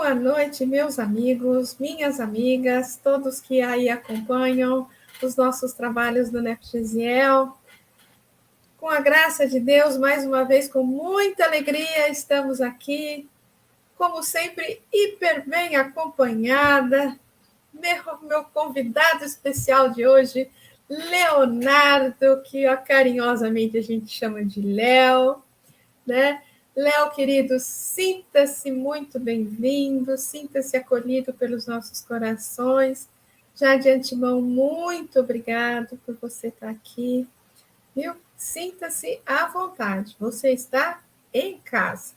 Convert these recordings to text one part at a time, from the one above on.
Boa noite, meus amigos, minhas amigas, todos que aí acompanham os nossos trabalhos do NEPGesiel. Com a graça de Deus, mais uma vez, com muita alegria, estamos aqui, como sempre, hiper bem acompanhada. Meu convidado especial de hoje, Leonardo, que carinhosamente a gente chama de Léo, né? Léo, querido, sinta-se muito bem-vindo, sinta-se acolhido pelos nossos corações. Já de antemão, muito obrigado por você estar aqui, viu? Sinta-se à vontade, você está em casa.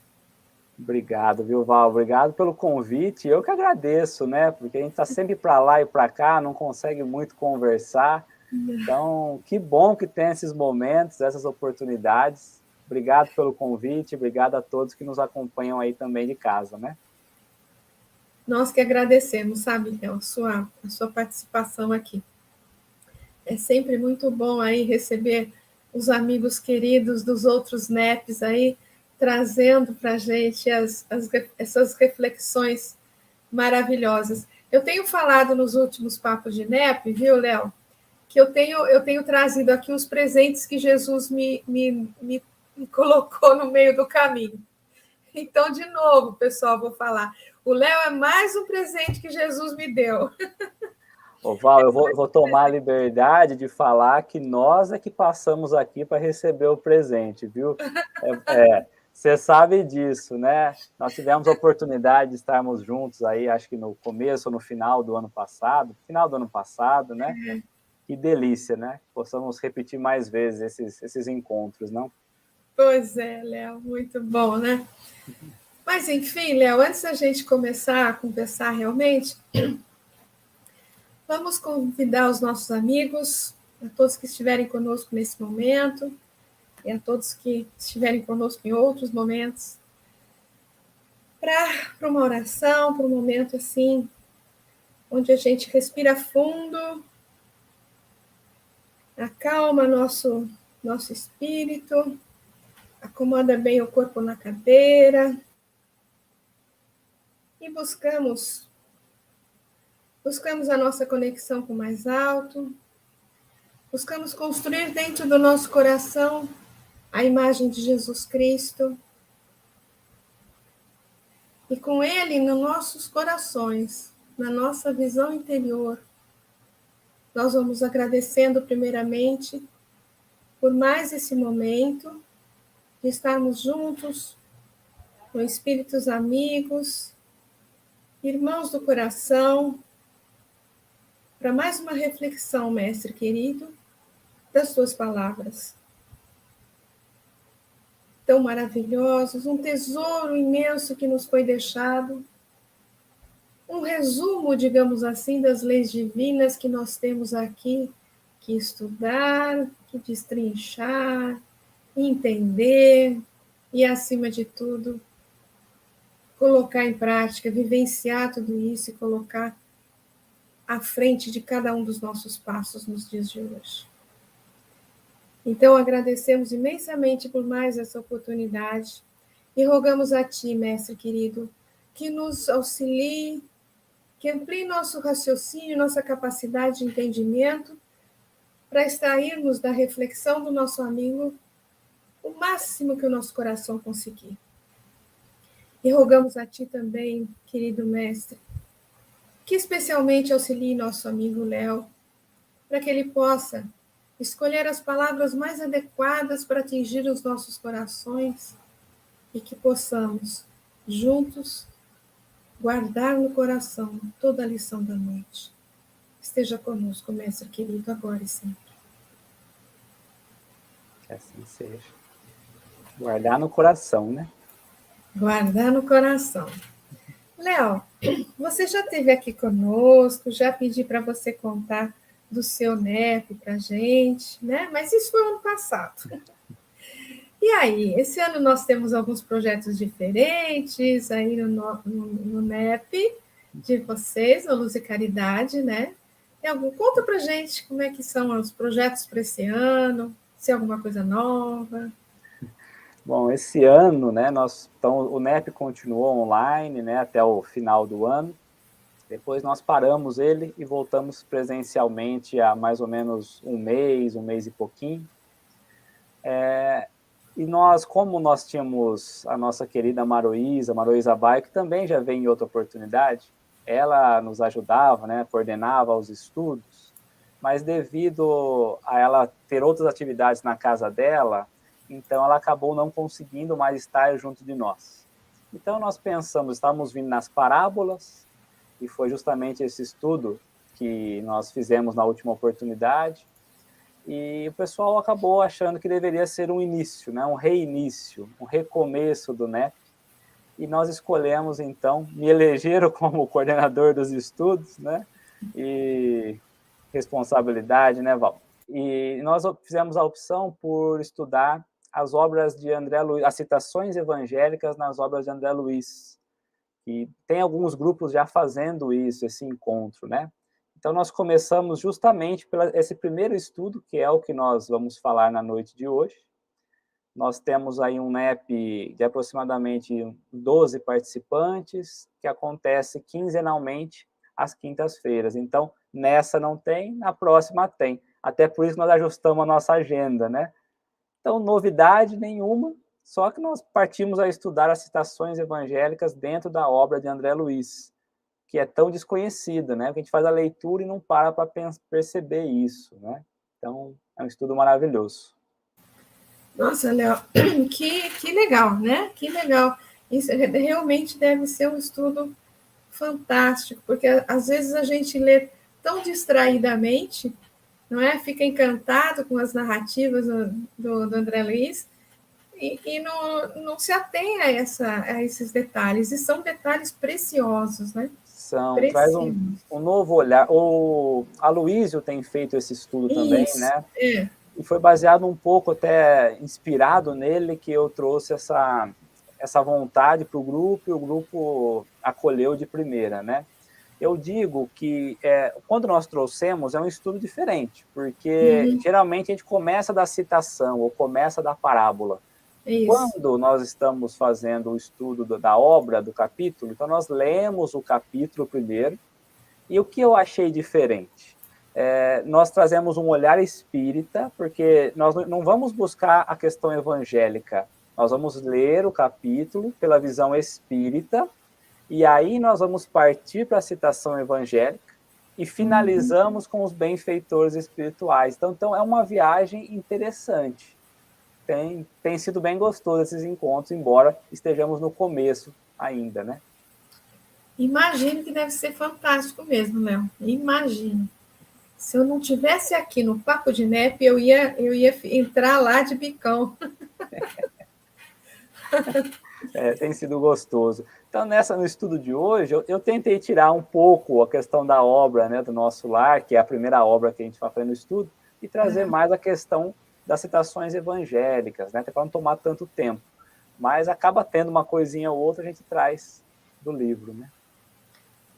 Obrigado, viu, Val? Obrigado pelo convite. Eu que agradeço, né? Porque a gente está sempre para lá e para cá, não consegue muito conversar. Então, que bom que tem esses momentos, essas oportunidades. Obrigado pelo convite, obrigado a todos que nos acompanham aí também de casa, né? Nós que agradecemos, sabe, Léo, a sua participação aqui. É sempre muito bom aí receber os amigos queridos dos outros NEPs aí, trazendo para a gente essas reflexões maravilhosas. Eu tenho falado nos últimos papos de NEP, viu, Léo, que eu tenho trazido aqui os presentes que Jesus me colocou no meio do caminho. Então, de novo, pessoal, vou falar. O Léo é mais um presente que Jesus me deu. Ô, Val, eu vou tomar a liberdade de falar que nós é que passamos aqui para receber o presente, viu? Você sabe disso, né? Nós tivemos a oportunidade de estarmos juntos aí, acho que no começo ou no final do ano passado, né? Que delícia, né? Possamos repetir mais vezes esses encontros, não? Pois é, Léo, muito bom, né? Mas, enfim, Léo, antes da gente começar a conversar realmente, vamos convidar os nossos amigos, a todos que estiverem conosco nesse momento, e a todos que estiverem conosco em outros momentos, para uma oração, para um momento assim, onde a gente respira fundo, acalma nosso espírito, acomoda bem o corpo na cadeira e buscamos a nossa conexão com o mais alto, buscamos construir dentro do nosso coração a imagem de Jesus Cristo e com Ele nos nossos corações, na nossa visão interior, nós vamos agradecendo primeiramente por mais esse momento de estarmos juntos com espíritos amigos, irmãos do coração, para mais uma reflexão, mestre querido, das tuas palavras. Tão maravilhosos, um tesouro imenso que nos foi deixado, um resumo, digamos assim, das leis divinas que nós temos aqui que estudar, que destrinchar, entender e, acima de tudo, colocar em prática, vivenciar tudo isso e colocar à frente de cada um dos nossos passos nos dias de hoje. Então, agradecemos imensamente por mais essa oportunidade e rogamos a Ti, Mestre querido, que nos auxilie, que amplie nosso raciocínio, nossa capacidade de entendimento, para extrairmos da reflexão do nosso amigo o máximo que o nosso coração conseguir. E rogamos a Ti também, querido Mestre, que especialmente auxilie nosso amigo Léo, para que ele possa escolher as palavras mais adequadas para atingir os nossos corações e que possamos, juntos, guardar no coração toda a lição da noite. Esteja conosco, Mestre querido, agora e sempre. Que assim seja. Guardar no coração, né? Guardar no coração. Léo, você já esteve aqui conosco, já pedi para você contar do seu NEP para a gente, né? Mas isso foi ano passado. E aí, esse ano nós temos alguns projetos diferentes aí no NEP de vocês, a Luz e Caridade, né? Conta para a gente como é que são os projetos para esse ano, se é alguma coisa nova. Bom, esse ano, né, então, o NEP continuou online, né, até o final do ano. Depois nós paramos ele e voltamos presencialmente há mais ou menos um mês e pouquinho. E nós, como nós tínhamos a nossa querida Maroísa Baio, que também já veio em outra oportunidade, ela nos ajudava, né, coordenava os estudos, mas devido a ela ter outras atividades na casa dela, então ela acabou não conseguindo mais estar junto de nós. Então nós pensamos, estávamos vindo nas parábolas, e foi justamente esse estudo que nós fizemos na última oportunidade, e o pessoal acabou achando que deveria ser um início, né, um reinício, um recomeço do NEP, e nós escolhemos, então, me elegeram como coordenador dos estudos, né, e responsabilidade, né, Val? E nós fizemos a opção por estudar as obras de André Luiz, as citações evangélicas nas obras de André Luiz, e tem alguns grupos já fazendo isso, esse encontro, né? Então, nós começamos justamente esse primeiro estudo, que é o que nós vamos falar na noite de hoje. Nós temos aí um NEP de aproximadamente 12 participantes, que acontece quinzenalmente às quintas-feiras. Então, nessa não tem, na próxima tem. Até por isso nós ajustamos a nossa agenda, né? Então, novidade nenhuma, só que nós partimos a estudar as citações evangélicas dentro da obra de André Luiz, que é tão desconhecida, né? Porque a gente faz a leitura e não para perceber isso, né? Então, é um estudo maravilhoso. Nossa, Léo, que legal, né? Que legal. Isso realmente deve ser um estudo fantástico, porque às vezes a gente lê tão distraidamente, não é? Fica encantado com as narrativas do André Luiz e não se atém a esses detalhes, e são detalhes preciosos, né? Traz Preciosos. um novo olhar. O Aloísio tem feito esse estudo também, Isso, né? E foi baseado um pouco, até inspirado nele, que eu trouxe essa vontade para o grupo, e o grupo acolheu de primeira, né? Eu digo que quando nós trouxemos é um estudo diferente, porque geralmente a gente começa da citação ou começa da parábola. isso. Quando nós estamos fazendo o estudo da obra, do capítulo, então nós lemos o capítulo primeiro, e o que eu achei diferente? Nós trazemos um olhar espírita, porque nós não vamos buscar a questão evangélica, nós vamos ler o capítulo pela visão espírita, e aí nós vamos partir para a citação evangélica e finalizamos com os benfeitores espirituais. Então é uma viagem interessante. Tem sido bem gostoso esses encontros, embora estejamos no começo ainda, né? Imagino que deve ser fantástico mesmo, Léo. Imagino. Se eu não tivesse aqui no Papo de Nep, eu ia entrar lá de bicão. Tem sido gostoso. Então, no estudo de hoje, eu tentei tirar um pouco a questão da obra, né, do Nosso Lar, que é a primeira obra que a gente vai fazer no estudo, e trazer mais a questão das citações evangélicas, né, para não tomar tanto tempo. Mas acaba tendo uma coisinha ou outra, a gente traz do livro, né?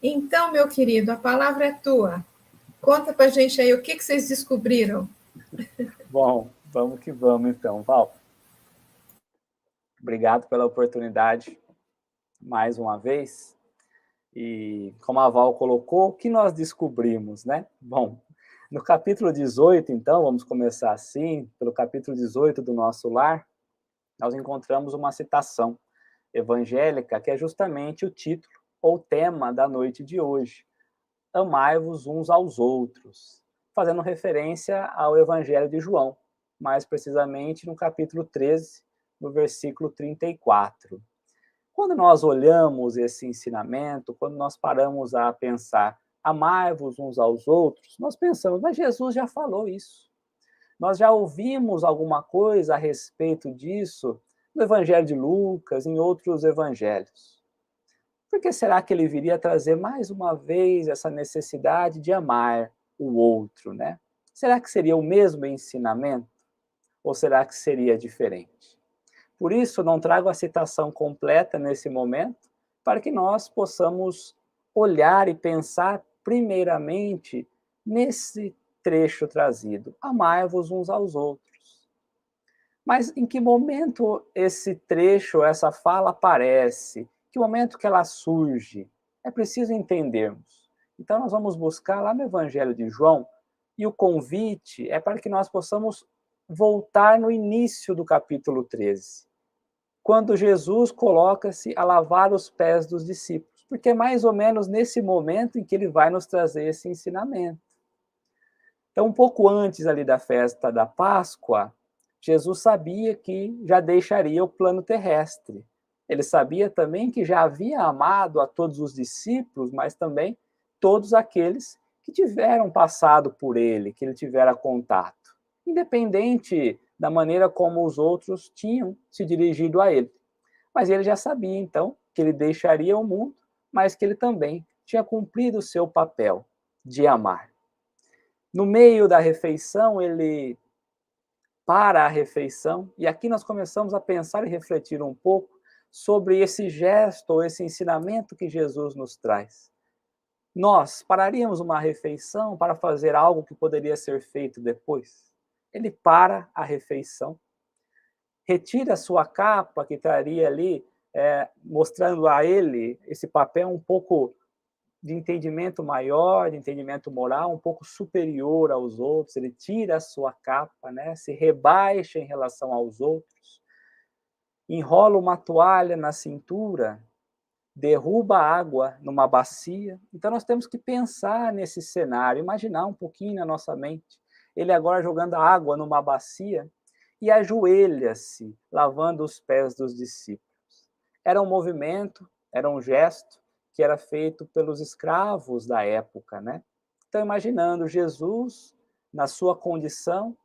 Então, meu querido, a palavra é tua. Conta para a gente aí o que vocês descobriram. Bom, vamos que vamos então, Val. Obrigado pela oportunidade mais uma vez. E como a Val colocou, o que nós descobrimos, né? Bom, no capítulo 18, então, vamos começar assim, pelo capítulo 18 do Nosso Lar, nós encontramos uma citação evangélica que é justamente o título ou tema da noite de hoje. Amai-vos uns aos outros, fazendo referência ao Evangelho de João, mais precisamente no capítulo 13, no versículo 34. Quando nós olhamos esse ensinamento, quando nós paramos a pensar, amai-vos uns aos outros, nós pensamos, mas Jesus já falou isso. Nós já ouvimos alguma coisa a respeito disso no Evangelho de Lucas, em outros evangelhos. Por que será que ele viria trazer mais uma vez essa necessidade de amar o outro, né? Será que seria o mesmo ensinamento? Ou será que seria diferente? Por isso, não trago a citação completa nesse momento, para que nós possamos olhar e pensar primeiramente nesse trecho trazido. Amai-vos uns aos outros. Mas em que momento esse trecho, essa fala aparece? Que momento que ela surge? É preciso entendermos. Então nós vamos buscar lá no Evangelho de João, e o convite é para que nós possamos voltar no início do capítulo 13, quando Jesus coloca-se a lavar os pés dos discípulos, porque é mais ou menos nesse momento em que ele vai nos trazer esse ensinamento. Então, um pouco antes ali da festa da Páscoa, Jesus sabia que já deixaria o plano terrestre. Ele sabia também que já havia amado a todos os discípulos, mas também todos aqueles que tiveram passado por ele, que ele tivera contato, independente da maneira como os outros tinham se dirigido a ele. Mas ele já sabia, então, que ele deixaria o mundo, mas que ele também tinha cumprido o seu papel de amar. No meio da refeição, ele para a refeição, e aqui nós começamos a pensar e refletir um pouco sobre esse gesto ou esse ensinamento que Jesus nos traz. Nós pararíamos uma refeição para fazer algo que poderia ser feito depois? Ele para a refeição, retira a sua capa, que estaria ali mostrando a ele esse papel um pouco de entendimento maior, de entendimento moral, um pouco superior aos outros, ele tira a sua capa, né, se rebaixa em relação aos outros, enrola uma toalha na cintura, derruba água numa bacia. Então nós temos que pensar nesse cenário, imaginar um pouquinho na nossa mente, ele agora jogando água numa bacia e ajoelha-se, lavando os pés dos discípulos. Era um movimento, era um gesto que era feito pelos escravos da época, né? Então, imaginando Jesus, na sua condição,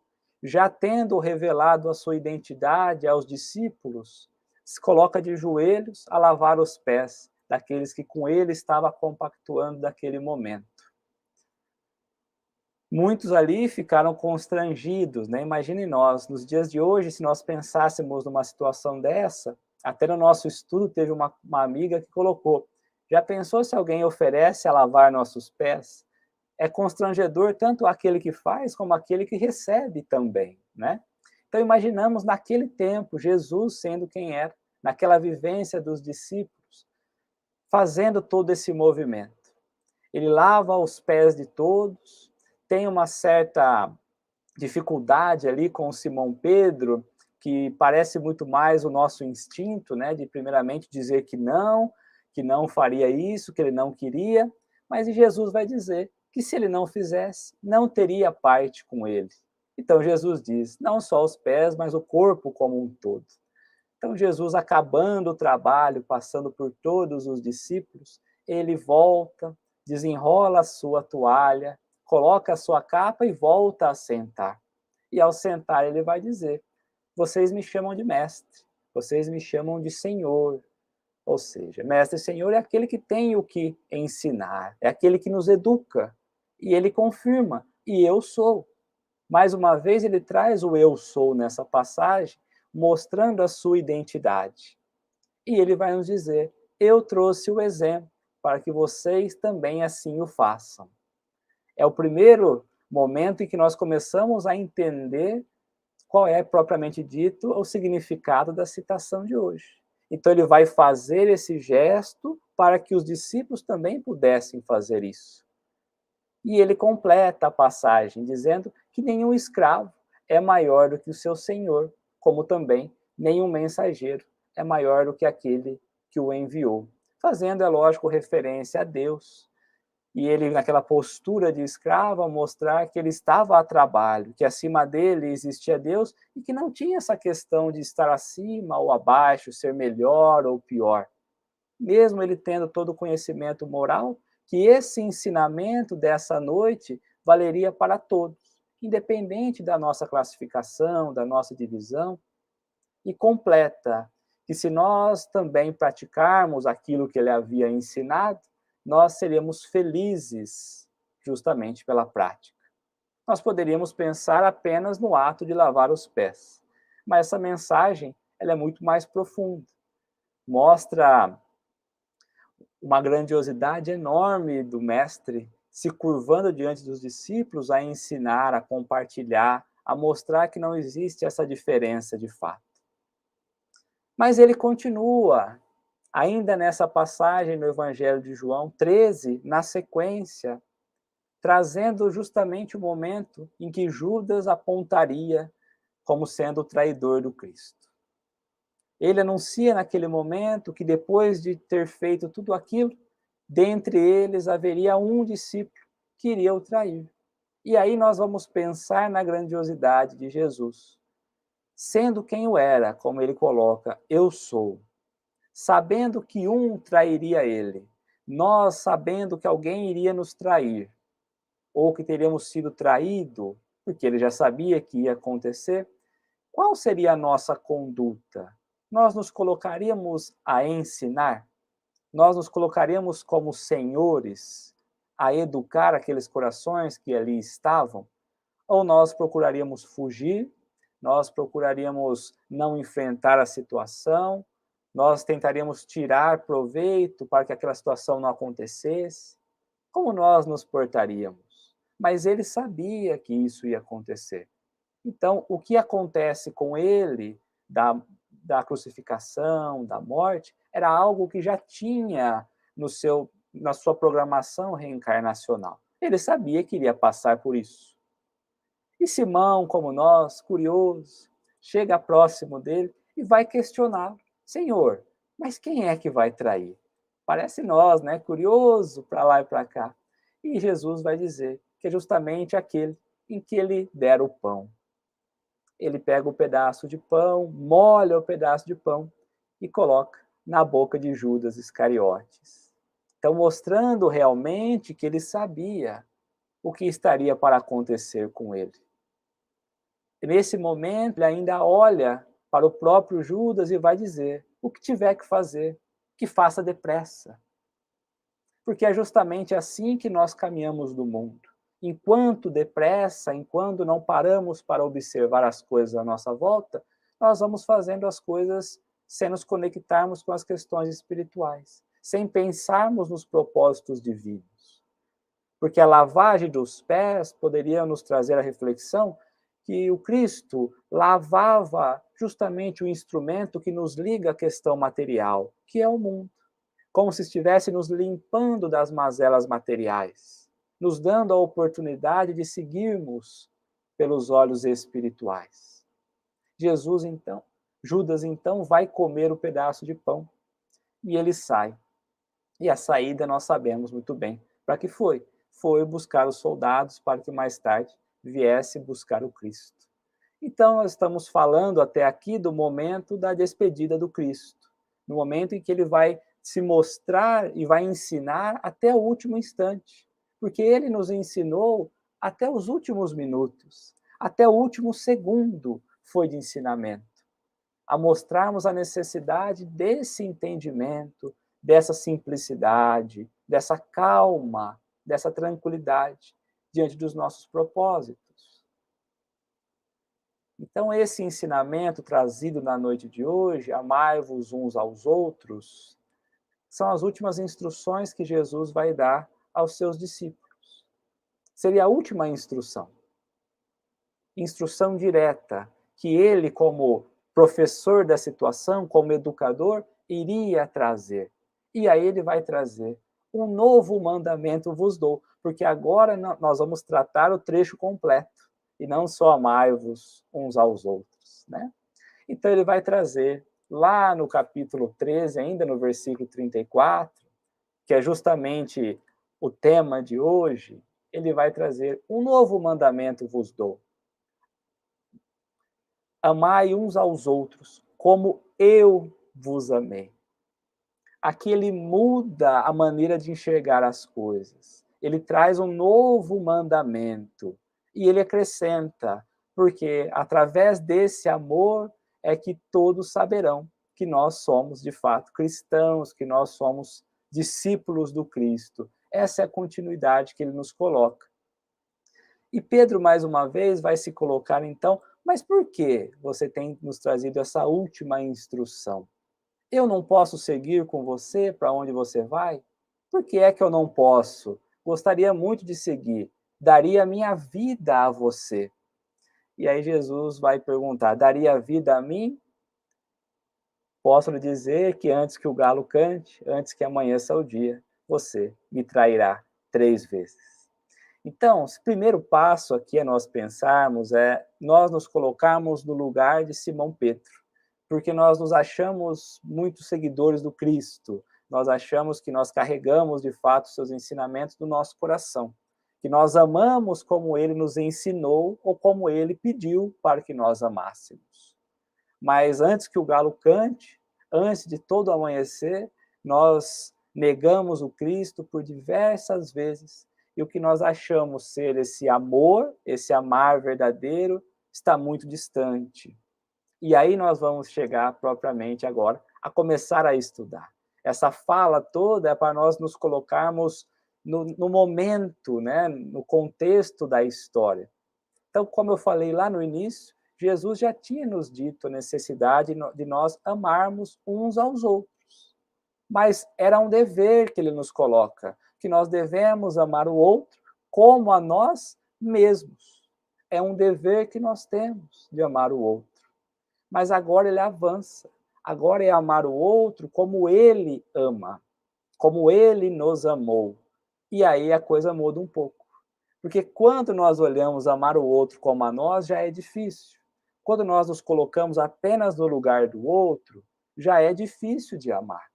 já tendo revelado a sua identidade aos discípulos, se coloca de joelhos a lavar os pés daqueles que com ele estava compactuando naquele momento. Muitos ali ficaram constrangidos, né? Imagine nós, nos dias de hoje, se nós pensássemos numa situação dessa, até no nosso estudo teve uma amiga que colocou, já pensou se alguém oferece a lavar nossos pés? É constrangedor tanto aquele que faz como aquele que recebe também, né? Então imaginamos naquele tempo Jesus sendo quem era, naquela vivência dos discípulos, fazendo todo esse movimento. Ele lava os pés de todos, tem uma certa dificuldade ali com o Simão Pedro, que parece muito mais o nosso instinto, né, de primeiramente dizer que não faria isso, que ele não queria, mas Jesus vai dizer que se ele não fizesse, não teria parte com ele. Então Jesus diz, não só os pés, mas o corpo como um todo. Então Jesus, acabando o trabalho, passando por todos os discípulos, ele volta, desenrola a sua toalha, coloca a sua capa e volta a sentar. E ao sentar ele vai dizer, vocês me chamam de mestre, vocês me chamam de Senhor. Ou seja, mestre e Senhor é aquele que tem o que ensinar, é aquele que nos educa. E ele confirma, e eu sou. Mais uma vez ele traz o eu sou nessa passagem, mostrando a sua identidade. E ele vai nos dizer, eu trouxe o exemplo para que vocês também assim o façam. É o primeiro momento em que nós começamos a entender qual é, propriamente dito, o significado da citação de hoje. Então ele vai fazer esse gesto para que os discípulos também pudessem fazer isso. E ele completa a passagem dizendo que nenhum escravo é maior do que o seu senhor, como também nenhum mensageiro é maior do que aquele que o enviou. Fazendo, é lógico, referência a Deus. E ele, naquela postura de escravo, mostrar que ele estava a trabalho, que acima dele existia Deus e que não tinha essa questão de estar acima ou abaixo, ser melhor ou pior. Mesmo ele tendo todo o conhecimento moral, que esse ensinamento dessa noite valeria para todos, independente da nossa classificação, da nossa divisão, e completa que se nós também praticarmos aquilo que ele havia ensinado, nós seríamos felizes justamente pela prática. Nós poderíamos pensar apenas no ato de lavar os pés, mas essa mensagem ela é muito mais profunda. Mostra uma grandiosidade enorme do mestre se curvando diante dos discípulos a ensinar, a compartilhar, a mostrar que não existe essa diferença de fato. Mas ele continua, ainda nessa passagem no Evangelho de João 13, na sequência, trazendo justamente o momento em que Judas apontaria como sendo o traidor do Cristo. Ele anuncia naquele momento que depois de ter feito tudo aquilo, dentre eles haveria um discípulo que iria o trair. E aí nós vamos pensar na grandiosidade de Jesus. Sendo quem o era, como ele coloca, eu sou. Sabendo que um trairia ele, nós sabendo que alguém iria nos trair, ou que teríamos sido traído, porque ele já sabia que ia acontecer, qual seria a nossa conduta? Nós nos colocaríamos a ensinar? Nós nos colocaríamos como senhores a educar aqueles corações que ali estavam? Ou nós procuraríamos fugir, nós procuraríamos não enfrentar a situação, nós tentaríamos tirar proveito para que aquela situação não acontecesse? Como nós nos portaríamos? Mas ele sabia que isso ia acontecer. Então, o que acontece com ele, da crucificação, da morte, era algo que já tinha na sua programação reencarnacional. Ele sabia que iria passar por isso. E Simão, como nós, curioso, chega próximo dele e vai questioná-lo. Senhor, mas quem é que vai trair? Parece nós, né? Curioso para lá e para cá. E Jesus vai dizer que é justamente aquele em que ele der o pão. Ele pega o pedaço de pão, molha o pedaço de pão e coloca na boca de Judas Iscariotes. Então, mostrando realmente que ele sabia o que estaria para acontecer com ele. E nesse momento, ele ainda olha para o próprio Judas e vai dizer: o que tiver que fazer, que faça depressa. Porque é justamente assim que nós caminhamos no mundo. Enquanto depressa, enquanto não paramos para observar as coisas à nossa volta, nós vamos fazendo as coisas sem nos conectarmos com as questões espirituais, sem pensarmos nos propósitos divinos. Porque a lavagem dos pés poderia nos trazer a reflexão que o Cristo lavava justamente o instrumento que nos liga à questão material, que é o mundo, como se estivesse nos limpando das mazelas materiais, nos dando a oportunidade de seguirmos pelos olhos espirituais. Judas então vai comer o pedaço de pão e ele sai. E a saída nós sabemos muito bem. Para que foi? Foi buscar os soldados para que mais tarde viesse buscar o Cristo. Então, nós estamos falando até aqui do momento da despedida do Cristo, no momento em que ele vai se mostrar e vai ensinar até o último instante, porque ele nos ensinou até os últimos minutos, até o último segundo foi de ensinamento, a mostrarmos a necessidade desse entendimento, dessa simplicidade, dessa calma, dessa tranquilidade diante dos nossos propósitos. Então, esse ensinamento trazido na noite de hoje, amai-vos uns aos outros, são as últimas instruções que Jesus vai dar aos seus discípulos. Seria a última instrução. Instrução direta, que ele, como professor da situação, como educador, iria trazer. E aí ele vai trazer: um novo mandamento vos dou, porque agora nós vamos tratar o trecho completo, e não só amai-vos uns aos outros, né? Então ele vai trazer, lá no capítulo 13, ainda no versículo 34, que é justamente o tema de hoje, ele vai trazer: um novo mandamento vos dou. Amai uns aos outros, como eu vos amei. Aqui ele muda a maneira de enxergar as coisas. Ele traz um novo mandamento e ele acrescenta, porque através desse amor é que todos saberão que nós somos de fato cristãos, que nós somos discípulos do Cristo. Essa é a continuidade que ele nos coloca. E Pedro, mais uma vez, vai se colocar então: mas por que você tem nos trazido essa última instrução? Eu não posso seguir com você para onde você vai? Por que é que eu não posso? Gostaria muito de seguir. Daria a minha vida a você. E aí Jesus vai perguntar: daria vida a mim? Posso lhe dizer que antes que o galo cante, antes que amanheça o dia, você me trairá 3 vezes. Então, o primeiro passo aqui a nós pensarmos é nós nos colocarmos no lugar de Simão Pedro, porque nós nos achamos muito seguidores do Cristo, nós achamos que nós carregamos de fato seus ensinamentos no nosso coração, que nós amamos como ele nos ensinou ou como ele pediu para que nós amássemos. Mas antes que o galo cante, antes de todo amanhecer, nós negamos o Cristo por diversas vezes, e o que nós achamos ser esse amor, esse amar verdadeiro, está muito distante. E aí nós vamos chegar propriamente agora a começar a estudar. Essa fala toda é para nós nos colocarmos no momento, né, no contexto da história. Então, como eu falei lá no início, Jesus já tinha nos dito a necessidade de nós amarmos uns aos outros. Mas era um dever que ele nos coloca, que nós devemos amar o outro como a nós mesmos. É um dever que nós temos de amar o outro. Mas agora ele avança. Agora é amar o outro como ele ama, como ele nos amou. E aí a coisa muda um pouco. Porque quando nós olhamos amar o outro como a nós, já é difícil. Quando nós nos colocamos apenas no lugar do outro, já é difícil de amar.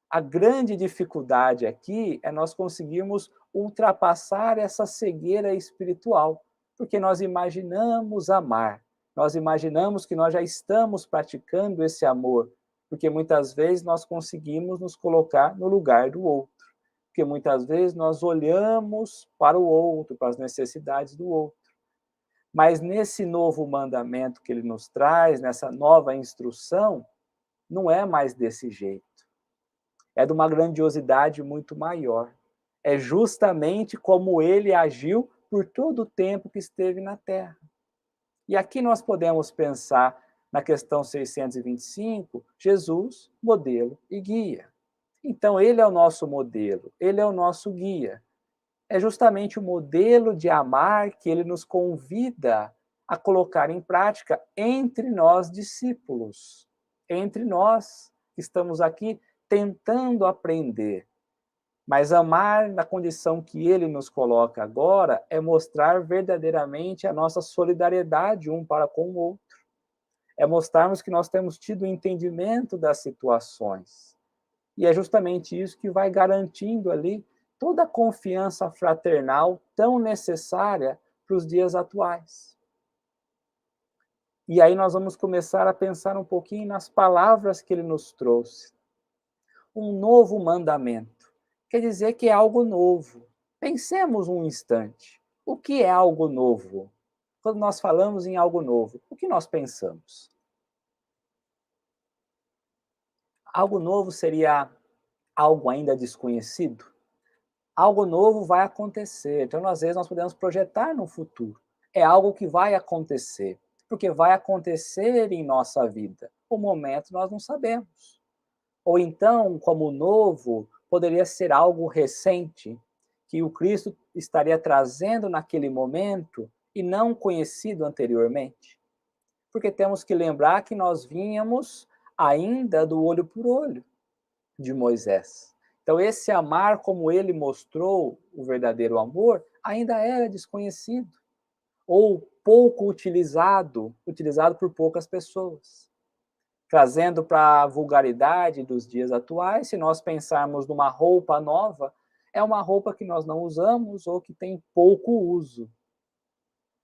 A grande dificuldade aqui é nós conseguirmos ultrapassar essa cegueira espiritual, porque nós imaginamos amar, nós imaginamos que nós já estamos praticando esse amor, porque muitas vezes nós conseguimos nos colocar no lugar do outro, porque muitas vezes nós olhamos para o outro, para as necessidades do outro. Mas nesse novo mandamento que ele nos traz, nessa nova instrução, não é mais desse jeito. É de uma grandiosidade muito maior. É justamente como ele agiu por todo o tempo que esteve na Terra. E aqui nós podemos pensar na questão 625, Jesus, modelo e guia. Então, ele é o nosso modelo, ele é o nosso guia. É justamente o modelo de amar que ele nos convida a colocar em prática entre nós discípulos, entre nós que estamos aqui tentando aprender. Mas amar na condição que ele nos coloca agora é mostrar verdadeiramente a nossa solidariedade um para com o outro. É mostrarmos que nós temos tido entendimento das situações. E é justamente isso que vai garantindo ali toda a confiança fraternal tão necessária para os dias atuais. E aí nós vamos começar a pensar um pouquinho nas palavras que ele nos trouxe. Um novo mandamento. Quer dizer que é algo novo. Pensemos um instante. O que é algo novo? Quando nós falamos em algo novo, o que nós pensamos? Algo novo seria algo ainda desconhecido? Algo novo vai acontecer. Então, às vezes, nós podemos projetar no futuro. É algo que vai acontecer, porque vai acontecer em nossa vida. O momento nós não sabemos. Ou então, como novo, poderia ser algo recente, que o Cristo estaria trazendo naquele momento e não conhecido anteriormente. Porque temos que lembrar que nós vínhamos ainda do olho por olho de Moisés. Então, esse amar como ele mostrou o verdadeiro amor ainda era desconhecido ou pouco utilizado por poucas pessoas. Trazendo para a vulgaridade dos dias atuais, se nós pensarmos numa roupa nova, é uma roupa que nós não usamos ou que tem pouco uso,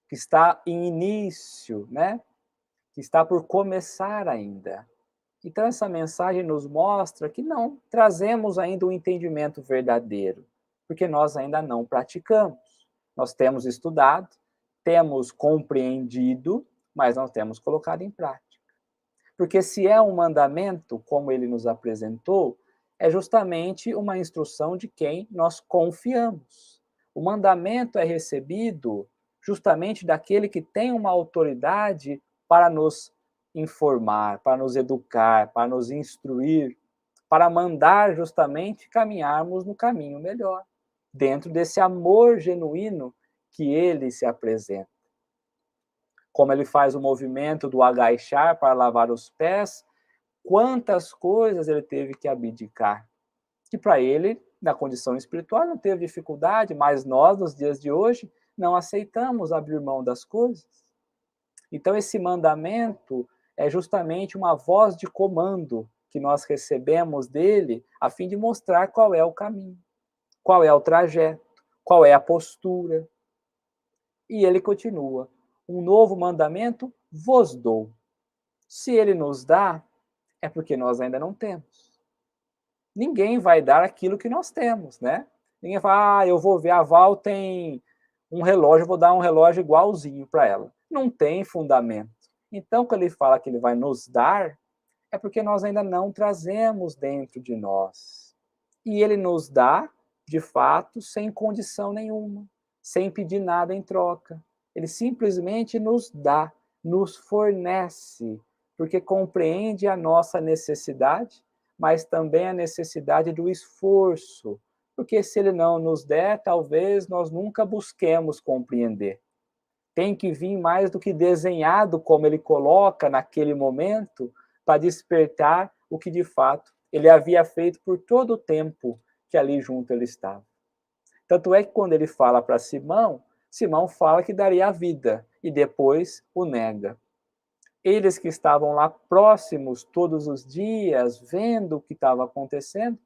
que está em início, né? Que está por começar ainda. Então, essa mensagem nos mostra que não trazemos ainda um entendimento verdadeiro, porque nós ainda não praticamos. Nós temos estudado, temos compreendido, mas não temos colocado em prática. Porque se é um mandamento, como ele nos apresentou, é justamente uma instrução de quem nós confiamos. O mandamento é recebido justamente daquele que tem uma autoridade para nos informar, para nos educar, para nos instruir, para mandar justamente caminharmos no caminho melhor, dentro desse amor genuíno que ele se apresenta. como ele faz o movimento do agachar para lavar os pés, quantas coisas ele teve que abdicar. Que para ele, na condição espiritual, não teve dificuldade, mas nós, nos dias de hoje, não aceitamos abrir mão das coisas. Então, esse mandamento é justamente uma voz de comando que nós recebemos dele, a fim de mostrar qual é o caminho, qual é o trajeto, qual é a postura. E ele continua: um novo mandamento vos dou. Se ele nos dá, é porque nós ainda não temos. Ninguém vai dar aquilo que nós temos, né? Ninguém fala, eu vou ver, a Val tem um relógio, eu vou dar um relógio igualzinho para ela. Não tem fundamento. Então, quando ele fala que ele vai nos dar, é porque nós ainda não trazemos dentro de nós. E ele nos dá, de fato, sem condição nenhuma, sem pedir nada em troca. Ele simplesmente nos dá, nos fornece, porque compreende a nossa necessidade, mas também a necessidade do esforço, porque se ele não nos der, talvez nós nunca busquemos compreender. Tem que vir mais do que desenhado, como ele coloca naquele momento, para despertar o que de fato ele havia feito por todo o tempo que ali junto ele estava. Tanto é que quando ele fala para Simão, Simão fala que daria a vida e depois o nega. Eles que estavam lá próximos todos os dias, vendo o que estava acontecendo,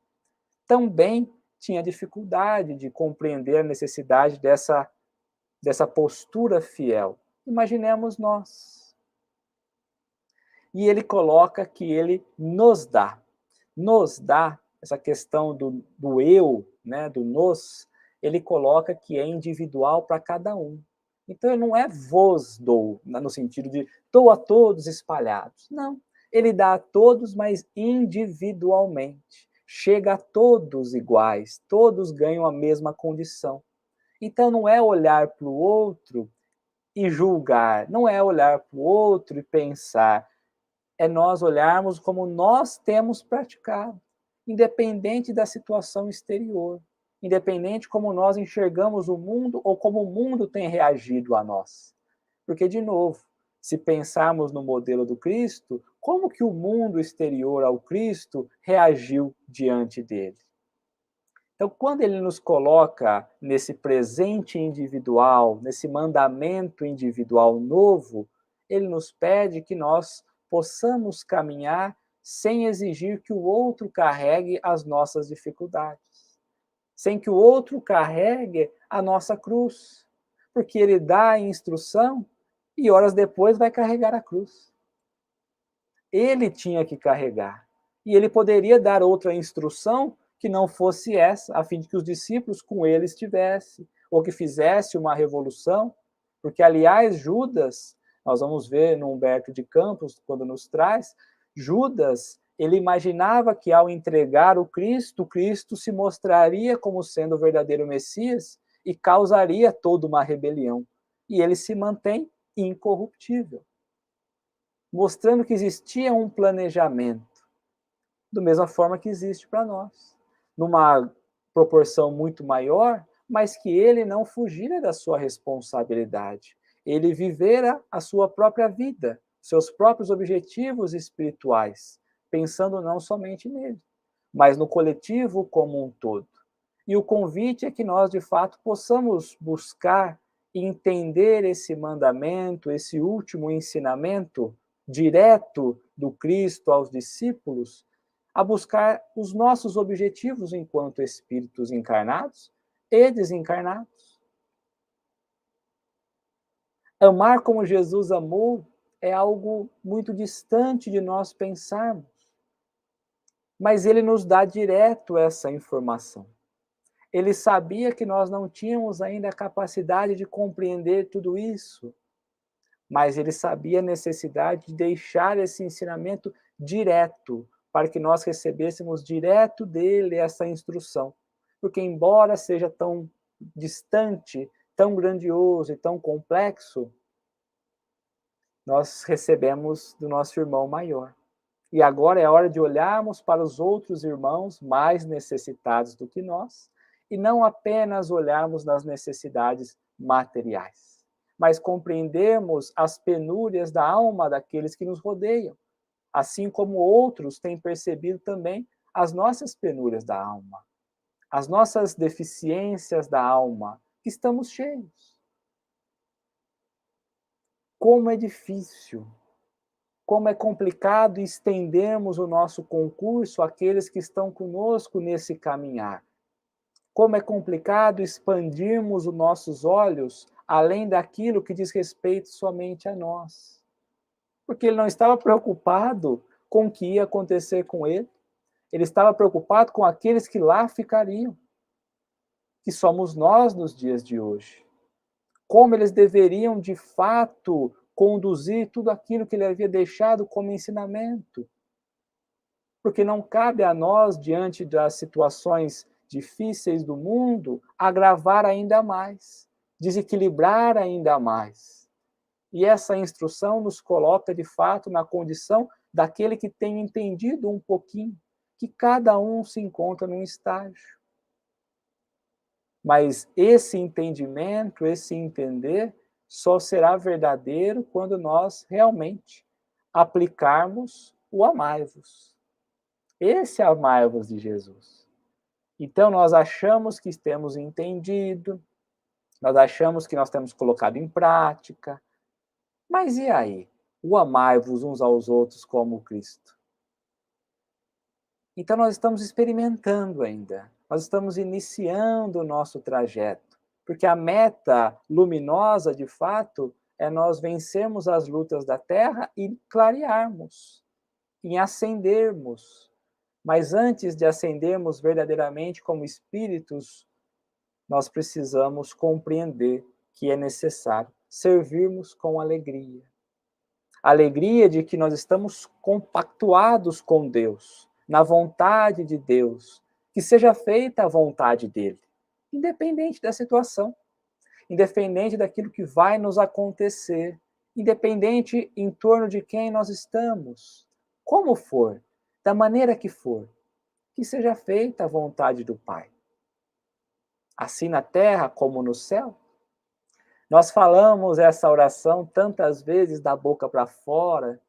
também tinha dificuldade de compreender a necessidade dessa postura fiel. Imaginemos nós. E ele coloca que ele nos dá. Nos dá, essa questão do eu, né, do nos, ele coloca que é individual para cada um. Então, não é vos dou, no sentido de dou a todos espalhados. Não. Ele dá a todos, mas individualmente. Chega a todos iguais, todos ganham a mesma condição. Então, não é olhar para o outro e julgar, não é olhar para o outro e pensar, é nós olharmos como nós temos praticado, independente da situação exterior, independente como nós enxergamos o mundo ou como o mundo tem reagido a nós. Porque, de novo, se pensarmos no modelo do Cristo, como que o mundo exterior ao Cristo reagiu diante dele? Então, quando ele nos coloca nesse presente individual, nesse mandamento individual novo, ele nos pede que nós possamos caminhar sem exigir que o outro carregue as nossas dificuldades, sem que o outro carregue a nossa cruz, porque ele dá a instrução e horas depois vai carregar a cruz. Ele tinha que carregar, e ele poderia dar outra instrução que não fosse essa, a fim de que os discípulos com ele estivessem, ou que fizesse uma revolução, porque, aliás, Judas, nós vamos ver no Humberto de Campos, quando nos traz, Judas, ele imaginava que ao entregar o Cristo se mostraria como sendo o verdadeiro Messias e causaria toda uma rebelião. E ele se mantém incorruptível, mostrando que existia um planejamento, da mesma forma que existe para nós, numa proporção muito maior, mas que ele não fugira da sua responsabilidade. Ele vivera a sua própria vida, seus próprios objetivos espirituais, pensando não somente nele, mas no coletivo como um todo. E o convite é que nós, de fato, possamos buscar e entender esse mandamento, esse último ensinamento direto do Cristo aos discípulos, a buscar os nossos objetivos enquanto espíritos encarnados e desencarnados. Amar como Jesus amou é algo muito distante de nós pensarmos, mas ele nos dá direto essa informação. Ele sabia que nós não tínhamos ainda a capacidade de compreender tudo isso, mas ele sabia a necessidade de deixar esse ensinamento direto, para que nós recebêssemos direto dele essa instrução. Porque, embora seja tão distante, tão grandioso e tão complexo, nós recebemos do nosso irmão maior. E agora é hora de olharmos para os outros irmãos mais necessitados do que nós, e não apenas olharmos nas necessidades materiais, mas compreendemos as penúrias da alma daqueles que nos rodeiam, assim como outros têm percebido também as nossas penúrias da alma, as nossas deficiências da alma, que estamos cheios. Como é difícil, como é complicado estendermos o nosso concurso àqueles que estão conosco nesse caminhar. Como é complicado expandirmos os nossos olhos além daquilo que diz respeito somente a nós. Porque ele não estava preocupado com o que ia acontecer com ele, ele estava preocupado com aqueles que lá ficariam, que somos nós nos dias de hoje. Como eles deveriam, de fato, conduzir tudo aquilo que ele havia deixado como ensinamento. Porque não cabe a nós, diante das situações difíceis do mundo, agravar ainda mais, desequilibrar ainda mais. E essa instrução nos coloca, de fato, na condição daquele que tem entendido um pouquinho, que cada um se encontra num estágio. Mas esse entendimento, esse entender, só será verdadeiro quando nós realmente aplicarmos o amai-vos. Esse amai-vos de Jesus. Então nós achamos que temos entendido, nós achamos que nós temos colocado em prática, mas e aí? O amai-vos uns aos outros como Cristo. Então nós estamos experimentando ainda, nós estamos iniciando o nosso trajeto, porque a meta luminosa, de fato, é nós vencermos as lutas da terra e clarearmos, em ascendermos. Mas antes de ascendermos verdadeiramente como espíritos, nós precisamos compreender que é necessário servirmos com alegria. Alegria de que nós estamos compactuados com Deus, na vontade de Deus, que seja feita a vontade dele, independente da situação, independente daquilo que vai nos acontecer, independente em torno de quem nós estamos, como for, da maneira que for, que seja feita a vontade do Pai. Assim na terra como no céu. Nós falamos essa oração tantas vezes da boca para fora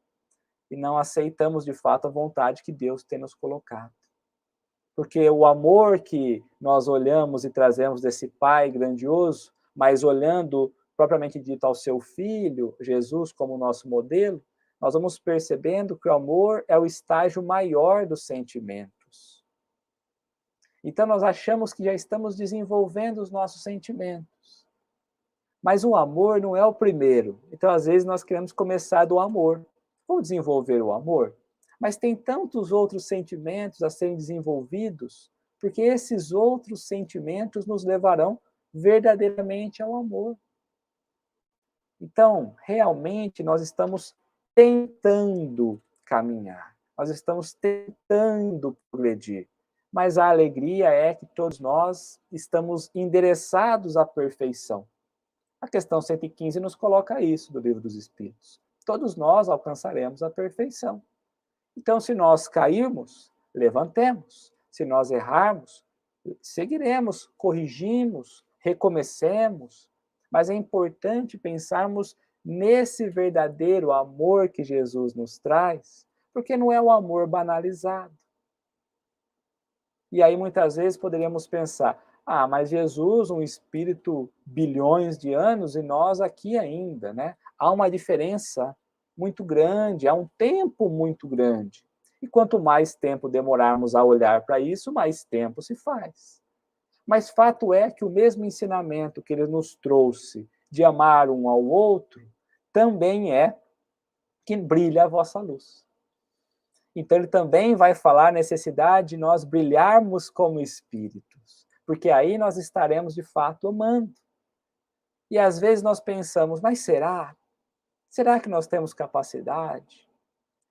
e não aceitamos de fato a vontade que Deus tem nos colocado. Porque o amor que nós olhamos e trazemos desse Pai grandioso, mas olhando propriamente dito ao seu Filho, Jesus, como nosso modelo, nós vamos percebendo que o amor é o estágio maior dos sentimentos. Então nós achamos que já estamos desenvolvendo os nossos sentimentos. Mas o amor não é o primeiro. Então, às vezes, nós queremos começar do amor. Vou desenvolver o amor. Mas tem tantos outros sentimentos a serem desenvolvidos, porque esses outros sentimentos nos levarão verdadeiramente ao amor. Então, realmente, nós estamos tentando caminhar. Nós estamos tentando progredir. Mas a alegria é que todos nós estamos endereçados à perfeição. A questão 115 nos coloca isso do Livro dos Espíritos. Todos nós alcançaremos a perfeição. Então, se nós cairmos, levantemos. Se nós errarmos, seguiremos, corrigimos, recomecemos. Mas é importante pensarmos nesse verdadeiro amor que Jesus nos traz, porque não é um amor banalizado. E aí, muitas vezes, poderíamos pensar, mas Jesus, um espírito bilhões de anos e nós aqui ainda, né? Há uma diferença muito grande, há um tempo muito grande. E quanto mais tempo demorarmos a olhar para isso, mais tempo se faz. Mas fato é que o mesmo ensinamento que ele nos trouxe de amar um ao outro, também é que brilha a vossa luz. Então ele também vai falar a necessidade de nós brilharmos como espíritos, porque aí nós estaremos de fato amando. E às vezes nós pensamos, mas será? Será que nós temos capacidade?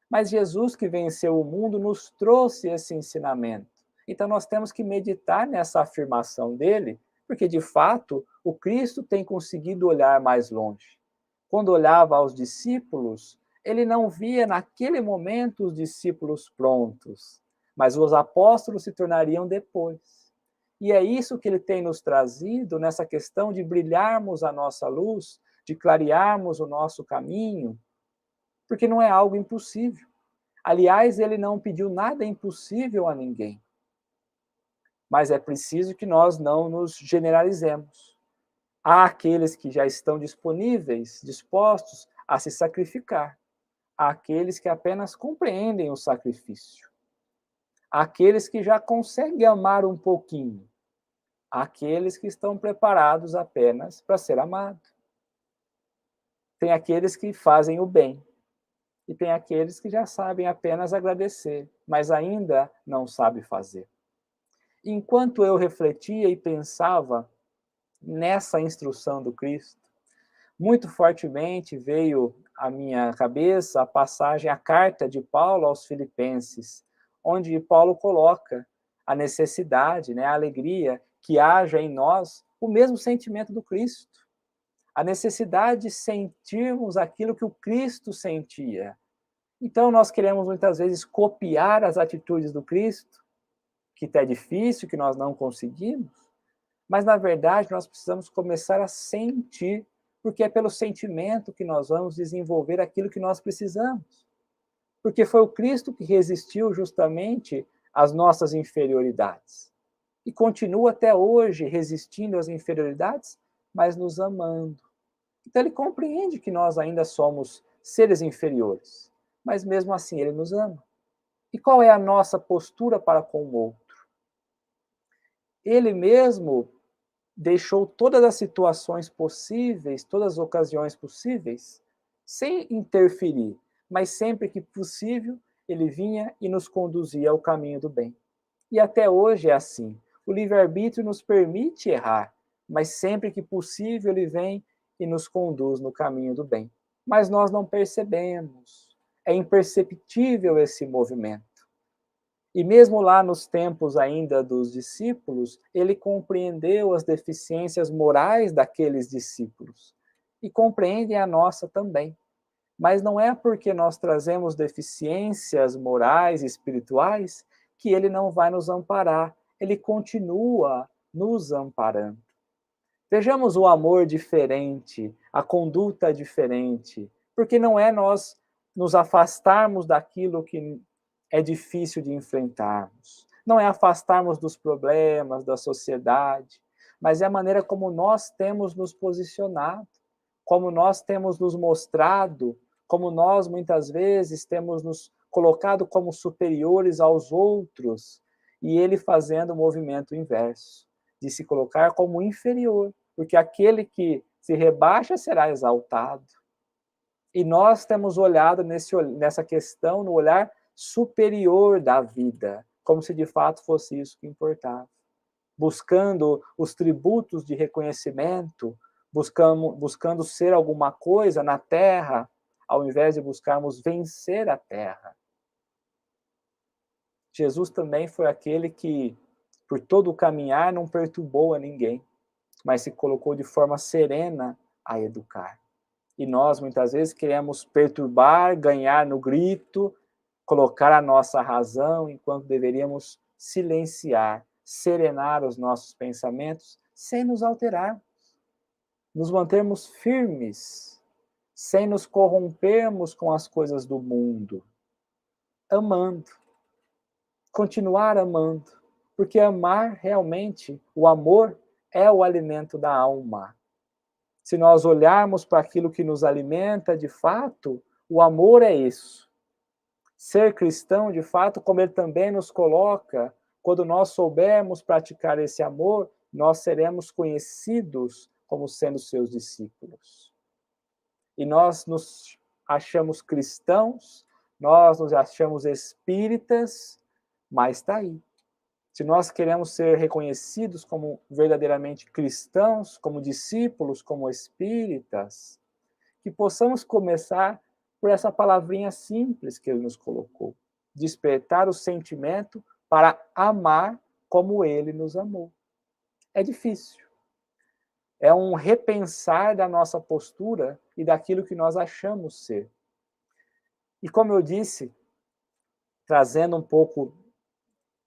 Mas Jesus, que venceu o mundo, nos trouxe esse ensinamento. Então nós temos que meditar nessa afirmação dele, porque de fato o Cristo tem conseguido olhar mais longe. Quando olhava aos discípulos, ele não via naquele momento os discípulos prontos, mas os apóstolos se tornariam depois. E é isso que ele tem nos trazido nessa questão de brilharmos a nossa luz, de clarearmos o nosso caminho, porque não é algo impossível. Aliás, ele não pediu nada impossível a ninguém. Mas é preciso que nós não nos generalizemos. Há aqueles que já estão disponíveis, dispostos a se sacrificar. Há aqueles que apenas compreendem o sacrifício. Há aqueles que já conseguem amar um pouquinho. Há aqueles que estão preparados apenas para ser amados. Tem aqueles que fazem o bem. E tem aqueles que já sabem apenas agradecer, mas ainda não sabem fazer. Enquanto eu refletia e pensava nessa instrução do Cristo, muito fortemente veio à minha cabeça a passagem, a carta de Paulo aos Filipenses, onde Paulo coloca a necessidade, a alegria que haja em nós o mesmo sentimento do Cristo. A necessidade de sentirmos aquilo que o Cristo sentia. Então nós queremos muitas vezes copiar as atitudes do Cristo, que é difícil, que nós não conseguimos, mas na verdade nós precisamos começar a sentir, porque é pelo sentimento que nós vamos desenvolver aquilo que nós precisamos. Porque foi o Cristo que resistiu justamente às nossas inferioridades. E continua até hoje resistindo às inferioridades, mas nos amando. Então ele compreende que nós ainda somos seres inferiores, mas mesmo assim ele nos ama. E qual é a nossa postura para com o outro? Ele mesmo deixou todas as situações possíveis, todas as ocasiões possíveis, sem interferir, mas sempre que possível, ele vinha e nos conduzia ao caminho do bem. E até hoje é assim. O livre-arbítrio nos permite errar, mas sempre que possível ele vem e nos conduz no caminho do bem. Mas nós não percebemos. É imperceptível esse movimento. E mesmo lá nos tempos ainda dos discípulos, ele compreendeu as deficiências morais daqueles discípulos. E compreende a nossa também. Mas não é porque nós trazemos deficiências morais e espirituais que ele não vai nos amparar. Ele continua nos amparando. Vejamos o amor diferente, a conduta diferente, porque não é nós nos afastarmos daquilo que é difícil de enfrentarmos. Não é afastarmos dos problemas, da sociedade, mas é a maneira como nós temos nos posicionado, como nós temos nos mostrado, como nós muitas vezes temos nos colocado como superiores aos outros, e ele fazendo o movimento inverso, de se colocar como inferior, porque aquele que se rebaixa será exaltado. E nós temos olhado nessa questão, no olhar superior da vida, como se de fato fosse isso que importava. Buscando os tributos de reconhecimento, buscando ser alguma coisa na terra, ao invés de buscarmos vencer a terra. Jesus também foi aquele que, por todo o caminhar, não perturbou a ninguém, mas se colocou de forma serena a educar. E nós, muitas vezes, queremos perturbar, ganhar no grito, colocar a nossa razão, enquanto deveríamos silenciar, serenar os nossos pensamentos, sem nos alterarmos, nos mantermos firmes, sem nos corrompermos com as coisas do mundo, amando, continuar amando, porque amar realmente, o amor é o alimento da alma. Se nós olharmos para aquilo que nos alimenta, de fato, o amor é isso. Ser cristão, de fato, como ele também nos coloca, quando nós soubermos praticar esse amor, nós seremos conhecidos como sendo seus discípulos. E nós nos achamos cristãos, nós nos achamos espíritas, mas está aí. Se nós queremos ser reconhecidos como verdadeiramente cristãos, como discípulos, como espíritas, que possamos começar por essa palavrinha simples que ele nos colocou. Despertar o sentimento para amar como ele nos amou. É difícil. É um repensar da nossa postura e daquilo que nós achamos ser. E como eu disse, trazendo um pouco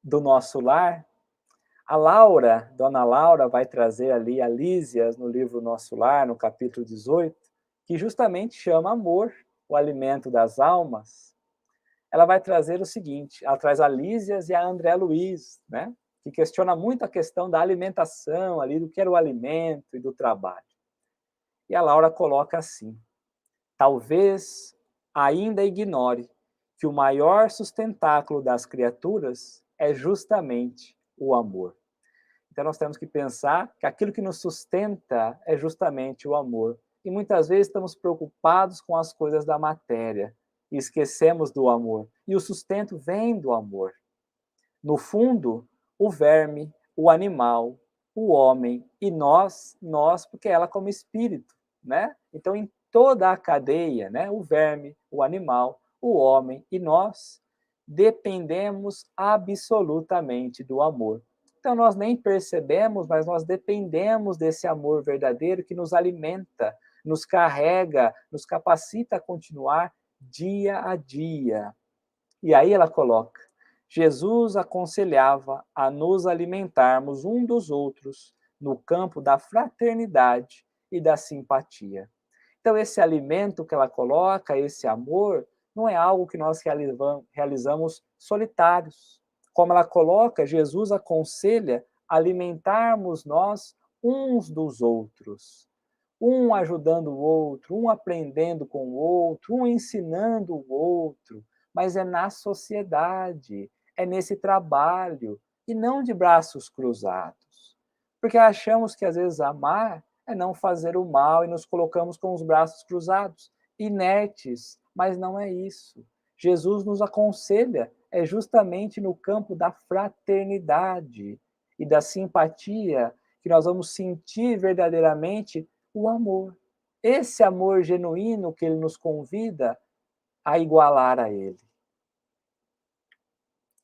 do nosso lar, a Laura, Dona Laura, vai trazer ali a Lísias no livro Nosso Lar, no capítulo 18, que justamente chama Amor, o alimento das almas, ela vai trazer o seguinte, ela traz a Lísias e a André Luiz, né? Que questiona muito a questão da alimentação, ali, do que era o alimento e do trabalho. E a Laura coloca assim, talvez ainda ignore que o maior sustentáculo das criaturas é justamente o amor. Então nós temos que pensar que aquilo que nos sustenta é justamente o amor. E muitas vezes estamos preocupados com as coisas da matéria e esquecemos do amor. E o sustento vem do amor. No fundo, o verme, o animal, o homem e nós, porque ela como espírito, né? Então, em toda a cadeia, né? O verme, o animal, o homem e nós dependemos absolutamente do amor. Então, nós nem percebemos, mas nós dependemos desse amor verdadeiro que nos alimenta, nos carrega, nos capacita a continuar dia a dia. E aí ela coloca, Jesus aconselhava a nos alimentarmos um dos outros no campo da fraternidade e da simpatia. Então, esse alimento que ela coloca, esse amor, não é algo que nós realizamos solitários. Como ela coloca, Jesus aconselha alimentarmos nós uns dos outros. Um ajudando o outro, um aprendendo com o outro, um ensinando o outro, mas é na sociedade, é nesse trabalho, e não de braços cruzados. Porque achamos que às vezes amar é não fazer o mal e nos colocamos com os braços cruzados, inertes, mas não é isso. Jesus nos aconselha, é justamente no campo da fraternidade e da simpatia que nós vamos sentir verdadeiramente o amor. Esse amor genuíno que ele nos convida a igualar a ele.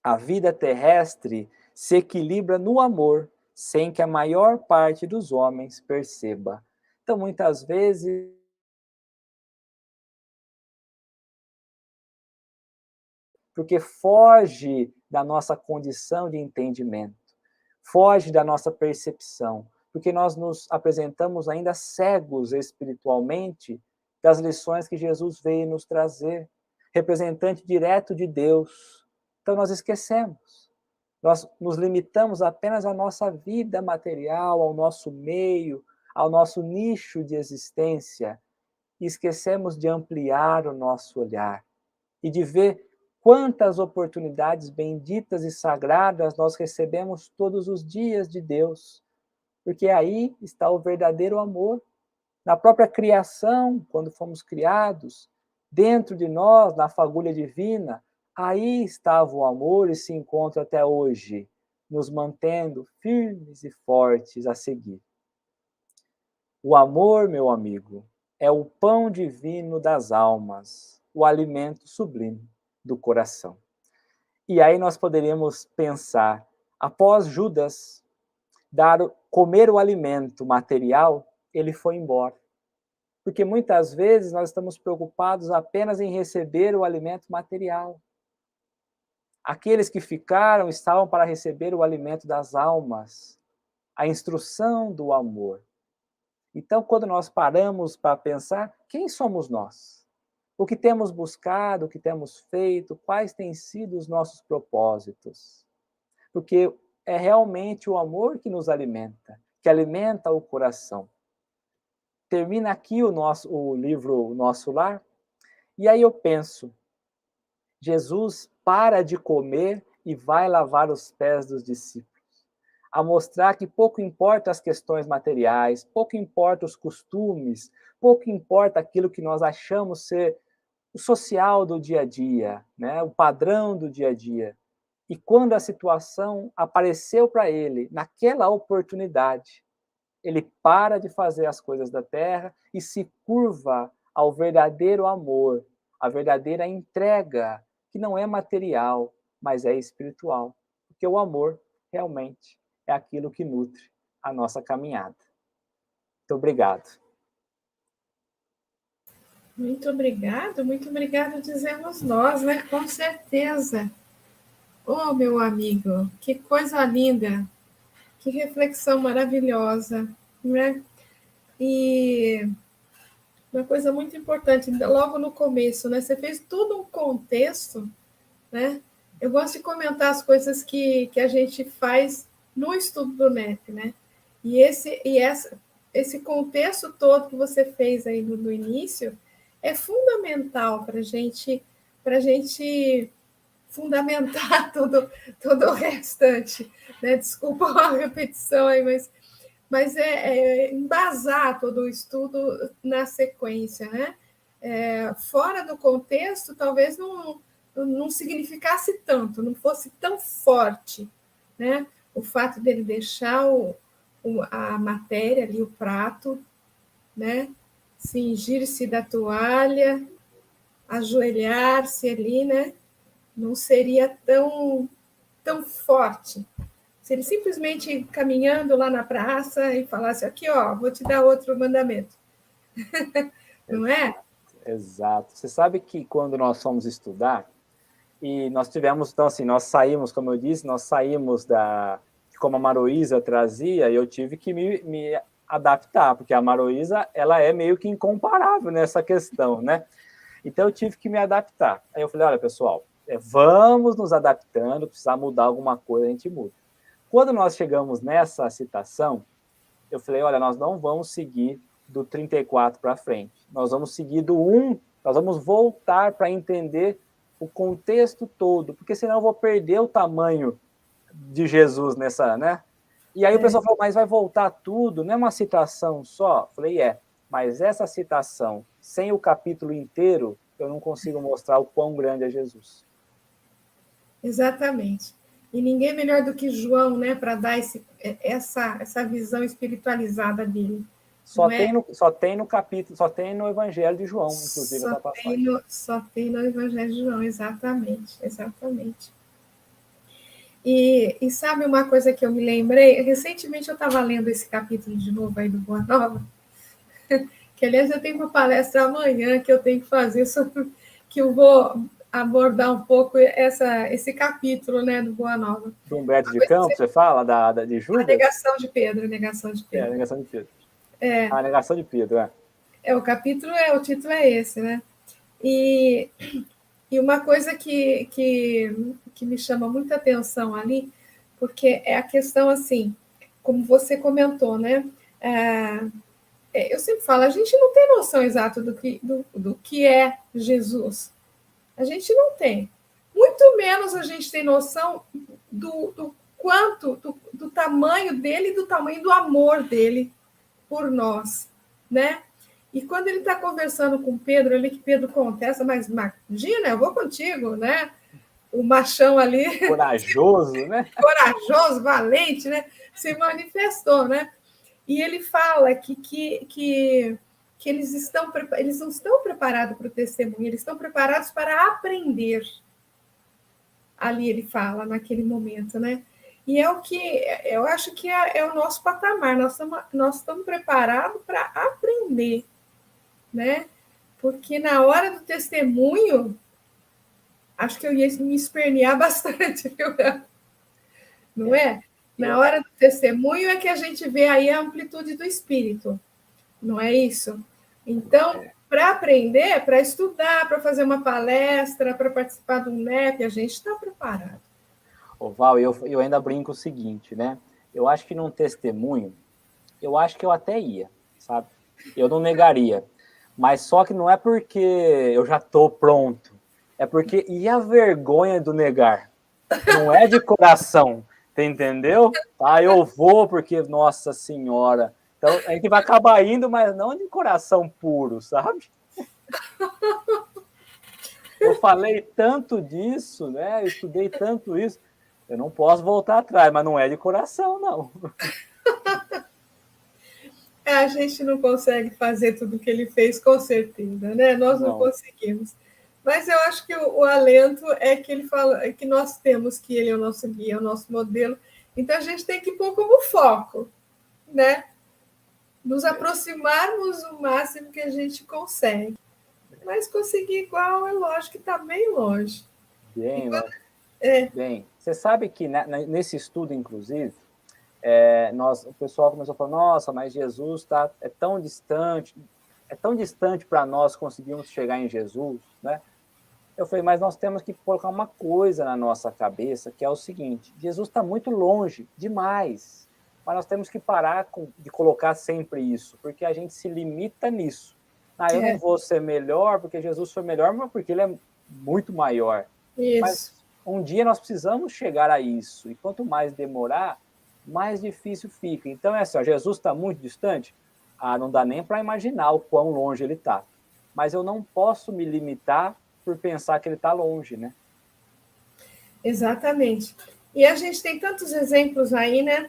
A vida terrestre se equilibra no amor, sem que a maior parte dos homens perceba. Então, muitas vezes, porque foge da nossa condição de entendimento, foge da nossa percepção, porque nós nos apresentamos ainda cegos espiritualmente das lições que Jesus veio nos trazer, representante direto de Deus. Então nós esquecemos. Nós nos limitamos apenas à nossa vida material, ao nosso meio, ao nosso nicho de existência, e esquecemos de ampliar o nosso olhar e de ver quantas oportunidades benditas e sagradas nós recebemos todos os dias de Deus, porque aí está o verdadeiro amor. Na própria criação, quando fomos criados, dentro de nós, na fagulha divina, aí estava o amor e se encontra até hoje, nos mantendo firmes e fortes a seguir. O amor, meu amigo, é o pão divino das almas, o alimento sublime do coração. E aí nós poderíamos pensar, após Judas comer o alimento material, ele foi embora. Porque muitas vezes nós estamos preocupados apenas em receber o alimento material. Aqueles que ficaram estavam para receber o alimento das almas, a instrução do amor. Então, quando nós paramos para pensar, quem somos nós? O que temos buscado, o que temos feito, quais têm sido os nossos propósitos? Porque é realmente o amor que nos alimenta, que alimenta o coração. Termina aqui o livro O Nosso Lar, e aí eu penso, Jesus para de comer e vai lavar os pés dos discípulos, a mostrar que pouco importa as questões materiais, pouco importa os costumes, pouco importa aquilo que nós achamos ser o social do dia a dia, né? O padrão do dia a dia. E quando a situação apareceu para ele, naquela oportunidade, ele para de fazer as coisas da terra e se curva ao verdadeiro amor, à verdadeira entrega, que não é material, mas é espiritual. Porque o amor, realmente, é aquilo que nutre a nossa caminhada. Muito obrigado. Muito obrigado, dizemos nós, né? Com certeza. Oh, meu amigo, que coisa linda, que reflexão maravilhosa, né? E uma coisa muito importante, logo no começo, né? Você fez todo um contexto, né? Eu gosto de comentar as coisas que a gente faz no estudo do NEP, né? Esse contexto todo que você fez aí no início é fundamental para gente fundamentar todo o restante, né? Desculpa a repetição aí, mas é embasar todo o estudo na sequência, né? Fora do contexto, talvez não significasse tanto, não fosse tão forte, né? O fato dele deixar a matéria ali, o prato, né? Cingir-se da toalha, ajoelhar-se ali, né? Não seria tão forte. Se ele simplesmente caminhando lá na praça e falasse, aqui, ó, vou te dar outro mandamento. Não é? Exato. Você sabe que quando nós fomos estudar, e nós tivemos, então assim, nós saímos, como eu disse, nós saímos como a Maroísa trazia, eu tive que me adaptar, porque a Maroísa, ela é meio que incomparável nessa questão, né? Então eu tive que me adaptar. Aí eu falei, olha, pessoal, vamos nos adaptando, precisar mudar alguma coisa, a gente muda. Quando nós chegamos nessa citação, eu falei, olha, nós não vamos seguir do 34 para frente, nós vamos seguir do 1, nós vamos voltar para entender o contexto todo, porque senão eu vou perder o tamanho de Jesus nessa, né? E aí o pessoal falou, mas vai voltar tudo, não é uma citação só? Eu falei, mas essa citação, sem o capítulo inteiro, eu não consigo mostrar o quão grande é Jesus. Exatamente. E ninguém melhor do que João, né, para dar essa visão espiritualizada dele. Só tem no capítulo, só tem no Evangelho de João, inclusive, essa passagem. Só tem no Evangelho de João, exatamente. E sabe uma coisa que eu me lembrei? Recentemente eu estava lendo esse capítulo de novo aí do Boa Nova, que, aliás, eu tenho uma palestra amanhã que eu tenho que fazer que eu vou abordar um pouco esse capítulo, né, do Boa Nova. Do Humberto de Campos, você fala? De Judas? A negação de Pedro, a negação de Pedro. A negação de Pedro. A negação de Pedro, o capítulo o título é esse, né? E uma coisa que me chama muita atenção ali, porque é a questão, assim, como você comentou, né? Eu sempre falo, a gente não tem noção exata do que é Jesus. A gente não tem. Muito menos a gente tem noção do quanto, do tamanho dele e do tamanho do amor dele por nós, né? E quando ele está conversando com Pedro, ali que Pedro contesta, mas imagina, eu vou contigo, né? O machão ali... Corajoso, né? Corajoso, valente, né? Se manifestou, né? E ele fala que eles não estão preparados para o testemunho, eles estão preparados para aprender. Ali ele fala, naquele momento, né? E é o que eu acho que é o nosso patamar, nós estamos preparados para aprender, né? Porque na hora do testemunho, acho que eu ia me espernear bastante, viu? Não é? Na hora do testemunho é que a gente vê aí a amplitude do espírito, não é isso? Então, para aprender, para estudar, para fazer uma palestra, para participar de um NEP, a gente está preparado. Val, eu ainda brinco o seguinte, né? Eu acho que num testemunho, eu acho que eu até ia, sabe? Eu não negaria. Mas só que não é porque eu já estou pronto. É porque, e a vergonha do negar? Não é de coração, entendeu? Eu vou porque, nossa senhora. Então, a gente vai acabar indo, mas não de coração puro, sabe? Eu falei tanto disso, né? Eu estudei tanto isso. Eu não posso voltar atrás, mas não é de coração, não. A gente não consegue fazer tudo o que ele fez, com certeza, né? Nós não conseguimos. Mas eu acho que o alento é que ele fala que nós temos que ele é o nosso guia, é o nosso modelo. Então a gente tem que pôr como foco, né? Nos aproximarmos o máximo que a gente consegue. Mas conseguir igual, é lógico que está bem longe. Bem, você sabe que nesse estudo, inclusive, o pessoal começou a falar, nossa, mas Jesus é tão distante. é tão distante para nós conseguirmos chegar em Jesus, né? Eu falei, mas nós temos que colocar uma coisa na nossa cabeça, que é o seguinte, Jesus está muito longe, demais, mas nós temos que parar de colocar sempre isso, porque a gente se limita nisso. Eu não vou ser melhor porque Jesus foi melhor, mas porque ele é muito maior. Isso. Mas um dia nós precisamos chegar a isso, e quanto mais demorar, mais difícil fica. Então é assim, ó, Jesus está muito distante? Não dá nem para imaginar o quão longe ele está. Mas eu não posso me limitar por pensar que ele está longe, né? Exatamente. E a gente tem tantos exemplos aí, né?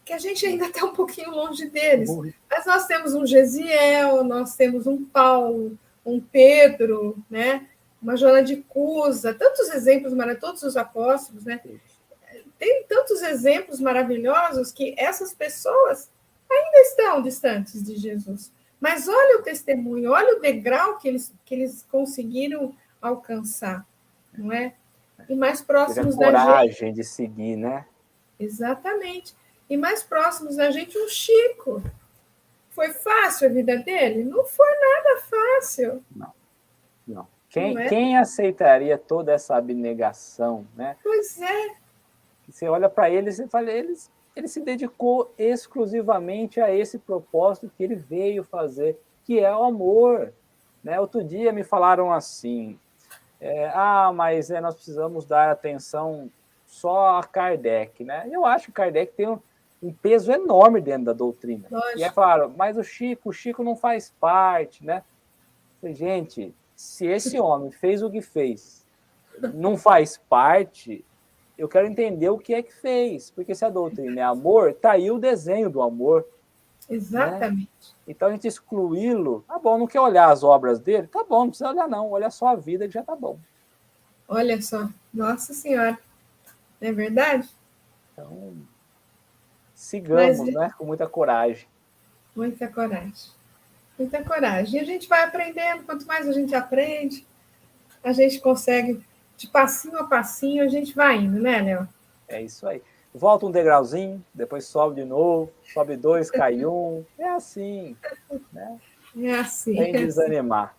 Que a gente ainda está um pouquinho longe deles. Mas nós temos um Gesiel, nós temos um Paulo, um Pedro, né? Uma Joana de Cusa, tantos exemplos, todos os apóstolos, né? Tem tantos exemplos maravilhosos que essas pessoas ainda estão distantes de Jesus. Mas olha o testemunho, olha o degrau que eles conseguiram alcançar, não é? E mais próximos da gente. Coragem de seguir, né? Exatamente. E mais próximos da gente, o Chico. Foi fácil a vida dele? Não foi nada fácil. Não. Quem aceitaria toda essa abnegação, né? Pois é. Você olha para eles e fala, ele se dedicou exclusivamente a esse propósito que ele veio fazer, que é o amor. Né? Outro dia me falaram assim, mas nós precisamos dar atenção só a Kardec. Né? Eu acho que Kardec tem um peso enorme dentro da doutrina. Lógico. E aí falaram, mas o Chico não faz parte. Né? Falei, gente, se esse homem fez o que fez, não faz parte, eu quero entender o que é que fez, porque se a doutrina é amor, tá aí o desenho do amor. Exatamente. Né? Então a gente excluí-lo, tá bom, não quer olhar as obras dele? Tá bom, não precisa olhar não, olha só a vida que já tá bom. Olha só, Nossa Senhora, não é verdade? Então, sigamos, né, com muita coragem. Muita coragem. Muita coragem. E a gente vai aprendendo, quanto mais a gente aprende, a gente consegue, de passinho a passinho, a gente vai indo, né, Léo? É isso aí. Volta um degrauzinho, depois sobe de novo, sobe 2, cai 1. É assim. Né? É assim. Sem desanimar.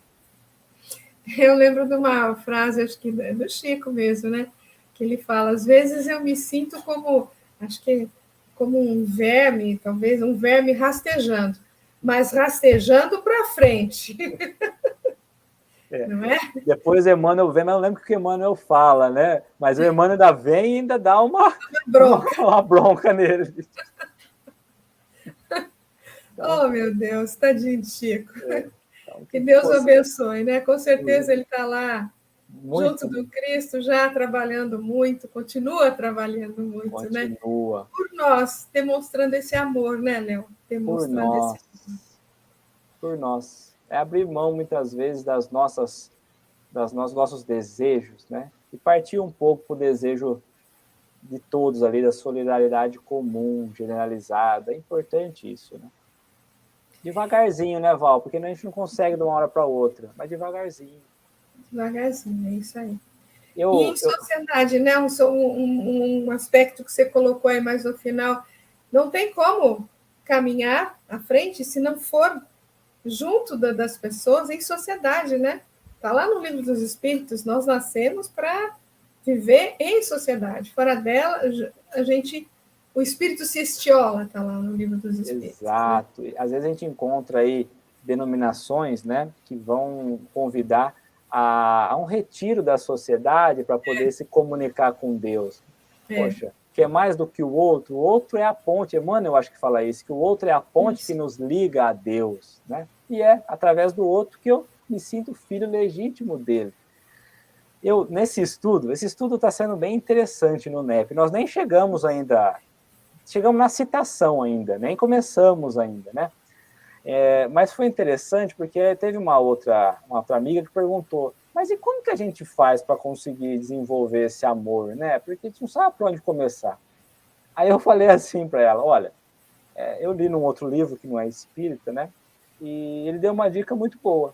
Eu lembro de uma frase, acho que do Chico mesmo, né? Que ele fala, às vezes eu me sinto como, acho que como um verme, talvez um verme rastejando, mas rastejando para frente. Não é? Depois Emmanuel vem, mas eu lembro que o Emmanuel fala, né? Mas o Emmanuel ainda vem e ainda dá uma bronca nele. Então, meu Deus, tadinho de Chico. Então, que Deus o abençoe, né? Com certeza ele está lá junto do Cristo, já trabalhando muito, continua trabalhando muito, né? Por nós, demonstrando esse amor, né, Léo? Demonstrando esse amor. Por nós. É abrir mão, muitas vezes, dos nossos desejos, né? E partir um pouco para o desejo de todos ali, da solidariedade comum, generalizada. É importante isso, né? Devagarzinho, né, Val? Porque a gente não consegue de uma hora para outra, mas devagarzinho. Devagarzinho, é isso aí. E em sociedade, né? Um aspecto que você colocou aí mais no final, não tem como caminhar à frente se não for junto das pessoas em sociedade, né? Está lá no Livro dos Espíritos, nós nascemos para viver em sociedade. Fora dela, o espírito se estiola, está lá no Livro dos Espíritos. Exato. Né? Às vezes a gente encontra aí denominações, né, que vão convidar a um retiro da sociedade para poder se comunicar com Deus. Poxa, que é mais do que o outro é a ponte. Emmanuel, eu acho que fala isso, que o outro é a ponte que nos liga a Deus, né? E é através do outro que eu me sinto filho legítimo dele. Esse estudo está sendo bem interessante no NEP. Nós nem chegamos na citação ainda, nem começamos ainda, né? Mas foi interessante porque teve uma outra amiga que perguntou, mas e como que a gente faz para conseguir desenvolver esse amor, né? Porque a gente não sabe por onde começar. Aí eu falei assim para ela, olha, eu li num outro livro que não é espírita, né? E ele deu uma dica muito boa.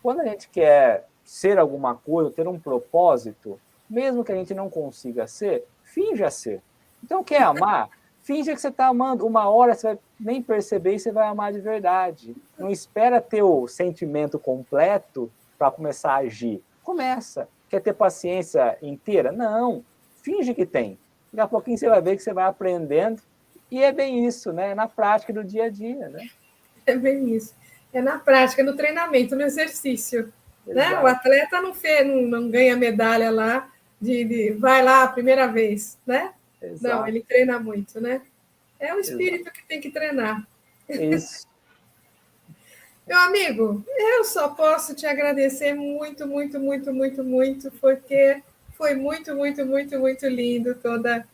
Quando a gente quer ser alguma coisa, ter um propósito, mesmo que a gente não consiga ser, finja ser. Então, quer amar? Finge que você está amando. Uma hora você vai nem perceber e você vai amar de verdade. Não espera ter o sentimento completo para começar a agir. Começa. Quer ter paciência inteira? Não. Finge que tem. Daqui a pouquinho você vai ver que você vai aprendendo. E é bem isso, né? Na prática do dia a dia, né? É bem isso. É na prática, no treinamento, no exercício. Né? O Exato. atleta não ganha medalha lá vai lá a primeira vez, né? Não, Exato. ele treina muito, né? É o Exato. espírito que tem que treinar. Isso. Meu amigo, eu só posso te agradecer muito, muito, muito, muito, muito, porque foi muito, muito, muito, muito lindo toda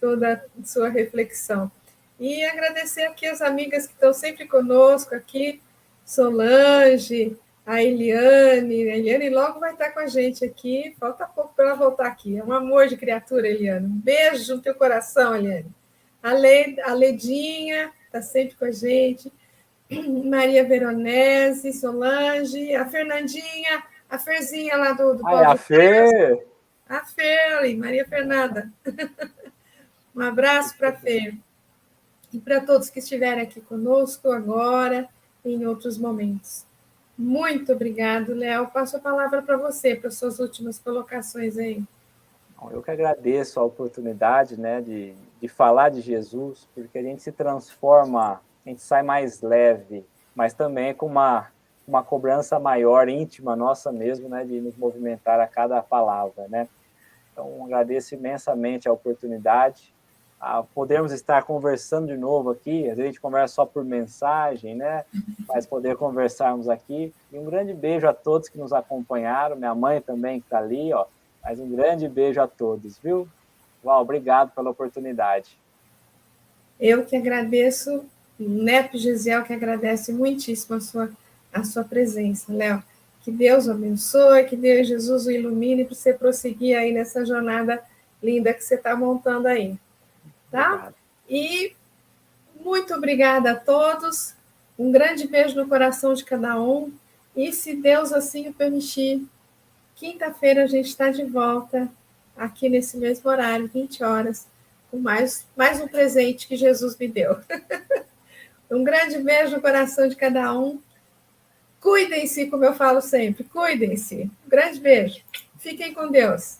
a sua reflexão. E agradecer aqui as amigas que estão sempre conosco aqui, Solange, a Eliane. A Eliane logo vai estar com a gente aqui, falta pouco para ela voltar aqui. É um amor de criatura, Eliane. Um beijo no teu coração, Eliane. A Ledinha está sempre com a gente. Maria Veronese, Solange, a Fernandinha, a Ferzinha lá do Ai, a Pode Fê. a Fer, Maria Fernanda. Um abraço para a Fer. E para todos que estiverem aqui conosco agora e em outros momentos. Muito obrigado, Léo. Passo a palavra para você, para suas últimas colocações aí. Eu que agradeço a oportunidade, né, de falar de Jesus, porque a gente se transforma, a gente sai mais leve, mas também com uma cobrança maior, íntima nossa mesmo, né, de nos movimentar a cada palavra, né. Então, agradeço imensamente a oportunidade, a podermos estar conversando de novo aqui. Às vezes a gente conversa só por mensagem, né, mas poder conversarmos aqui. E um grande beijo a todos que nos acompanharam, minha mãe também que está ali, ó. Mas um grande beijo a todos, viu? Uau, obrigado pela oportunidade. Eu que agradeço, o Neto Gisiel que agradece muitíssimo a sua presença, Léo. Que Deus o abençoe, que Deus Jesus o ilumine para você prosseguir aí nessa jornada linda que você está montando aí. Tá? Obrigado. E muito obrigada a todos. Um grande beijo no coração de cada um. E se Deus assim o permitir, quinta-feira a gente está de volta aqui nesse mesmo horário, 20 horas, com mais um presente que Jesus me deu. Um grande beijo no coração de cada um. Cuidem-se, como eu falo sempre, cuidem-se. Um grande beijo. Fiquem com Deus.